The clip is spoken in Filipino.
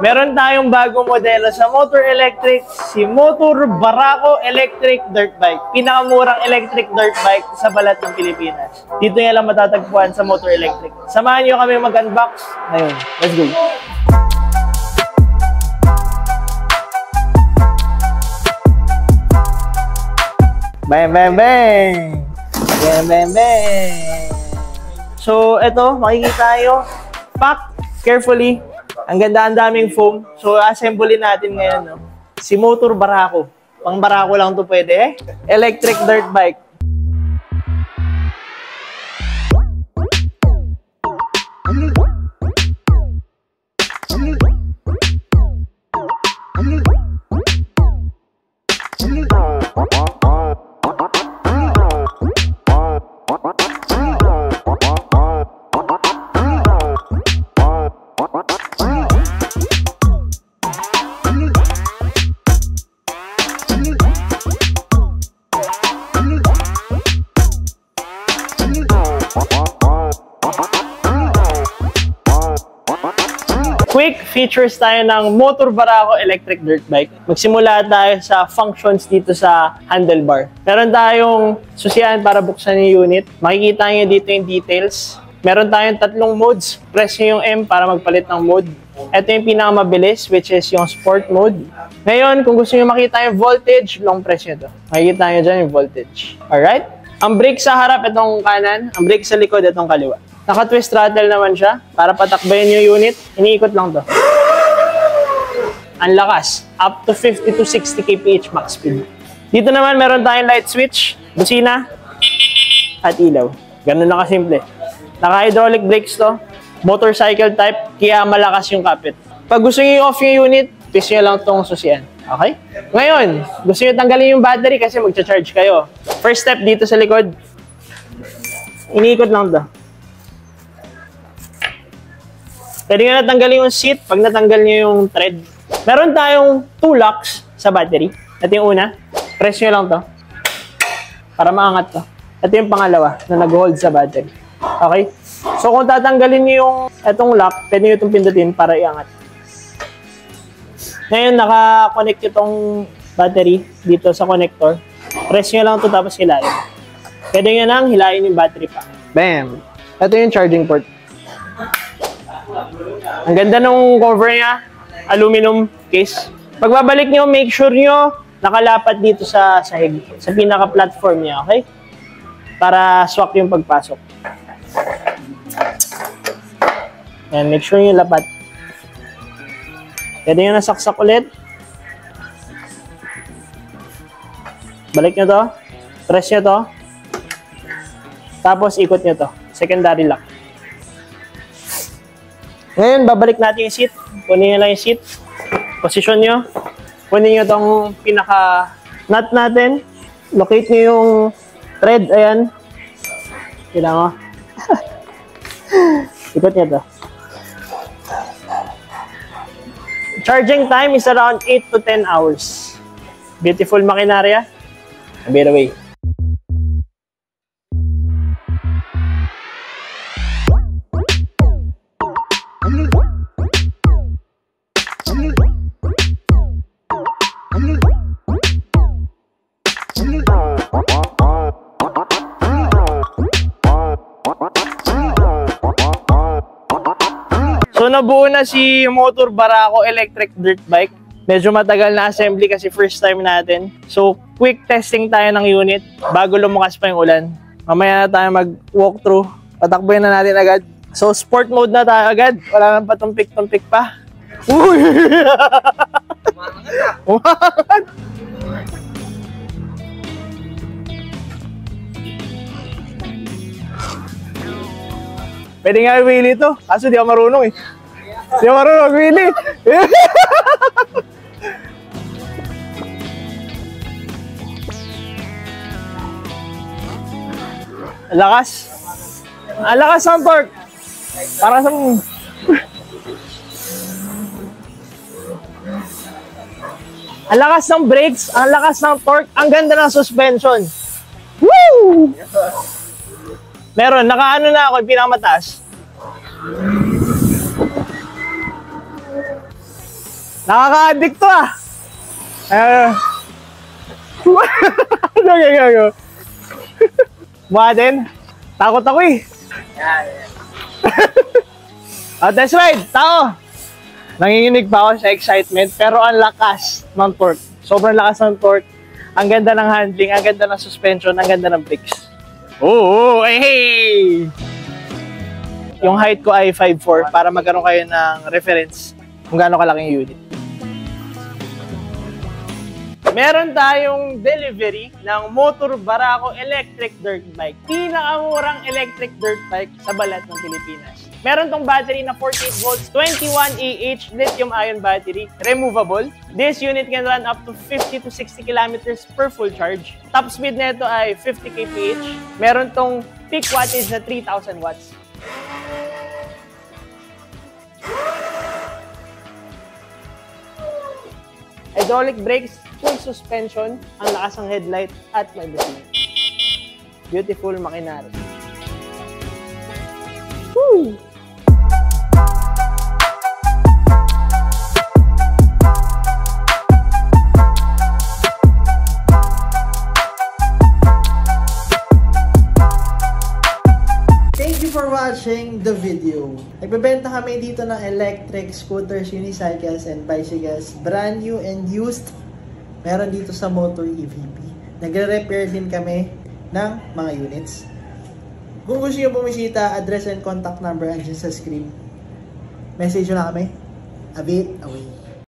Meron tayong bagong modelo sa Motor Electric, si Motor Barako Electric Dirt Bike. Pinakamurang electric dirt bike sa balat ng Pilipinas. Dito niya lang matatagpuan sa Motor Electric. Samahan niyo kami mag-unbox. Ngayon, let's go! Bang, bang, bang! Bang, bang, bang! So, eto, makikita nyo. Pack carefully. Ang ganda, ang daming foam. So, assemblein natin ngayon, no? Si Motor Barako. Pang Barako lang to pwede, eh. Electric dirt bike. Quick features tayo ng Motor Barako Electric Dirt Bike. Magsimula tayo sa functions dito sa handlebar. Meron tayong susian para buksan yung unit. Makikita nyo dito yung details. Meron tayong tatlong modes. Press nyo yung M para magpalit ng mode. Ito yung pinakamabilis, which is yung sport mode. Ngayon, kung gusto nyo makita yung voltage, long press nyo to. Makikita nyo dyan yung voltage. Alright? Ang brake sa harap, itong kanan. Ang brake sa likod, itong kaliwa. Naka-twist throttle naman siya para patakbayin yung unit. Iniikot lang to. Ang lakas. Up to 50 to 60 kph max speed. Dito naman meron tayong light switch, busina, at ilaw. Ganun lang kasimple. Naka-hydraulic brakes to. Motorcycle type, kaya malakas yung kapit. Pag gusto nyo i-off yung unit, twist nyo lang tong susian. Okay? Ngayon, gusto nyo tanggalin yung battery kasi magcha-charge kayo. First step dito sa likod. Iniikot lang to. Pwede nga natanggalin yung seat pag natanggal nyo yung thread. Meron tayong 2 locks sa battery. Ito yung una. Press nyo lang to. Para maangat to. Ito yung pangalawa na nag-hold sa battery. Okay? So kung tatanggalin nyo yung itong lock, pwede nyo itong pindutin para iangat. Ngayon, naka-connect itong battery dito sa connector. Press nyo lang to tapos hilain. Pwede nyo nang hilain yung battery pa. Bam! Ito yung charging port. Ang ganda nung cover niya, aluminum case. Pagbabalik nyo, make sure nyo nakalapat dito sa sahig, sa pinaka-platform niya, okay? Para swak yung pagpasok. Yan, make sure nyo lapat. Pwede nyo nasaksak ulit. Balik nyo to. Press nyo to. Tapos ikot nyo to. Secondary lock. Ngayon, babalik natin yung seat. Kunin nyo lang yung seat. Posisyon nyo. Kunin nyo itong pinaka-nut natin. Locate nyo yung thread. Ayan. Kailangan mo. Ikot nyo to. Charging time is around 8 to 10 hours. Beautiful makinarya. Bear away. So nabuo na si Motor Barako Electric Dirt Bike. Medyo matagal na assembly kasi first time natin. So quick testing tayo ng unit bago lumakas pa yung ulan. Mamaya na tayo mag-walkthrough. Patakboyin na natin agad. So sport mode na tayo agad. Wala nang patumpik-tumpik pa. Uy! Umangat! Pwede nga i-wheelie ito. Kaso di ako marunong eh. Di ako marunong mag-wheelie. Ang lakas. Ang lakas ng torque. Para sa... Ang lakas ng brakes. Ang lakas ng torque. Ang ganda ng suspension. Woo! Meron, nakaano na ako, yung pinakamataas. Nakaka-addict to ah. Ano. Mukha din. Takot ako eh. Test ride, tao. Nanginginig pa ako sa excitement, pero ang lakas ng torque. Sobrang lakas ng torque. Ang ganda ng handling, ang ganda ng suspension, ang ganda ng brakes. Oo, hey! Yung height ko ay 5'4" para magkaroon kayo ng reference kung gaano kalaking unit. Meron tayong delivery ng Motor Barako electric dirt bike. Pinakamurang electric dirt bike sa balat ng Pilipinas. Meron tong battery na 48 volts, 21 Ah lithium-ion battery, removable. This unit can run up to 50 to 60 kilometers per full charge. Top speed nito ay 50 kph. Meron tong peak wattage na 3,000 watts. Hydraulic brakes, full suspension, ang lakas ng headlight at may brake. Beautiful makinari. Woo! Thank you for watching the video. Nagbebenta kami dito ng electric scooters, unicycles, and bicycles. Brand new and used. Meron dito sa Motor EVP. Nagre-repair din kami ng mga units. Kung gusto nyo bumisita, address and contact number andyan sa screen. Message nyo na kami. A bit away.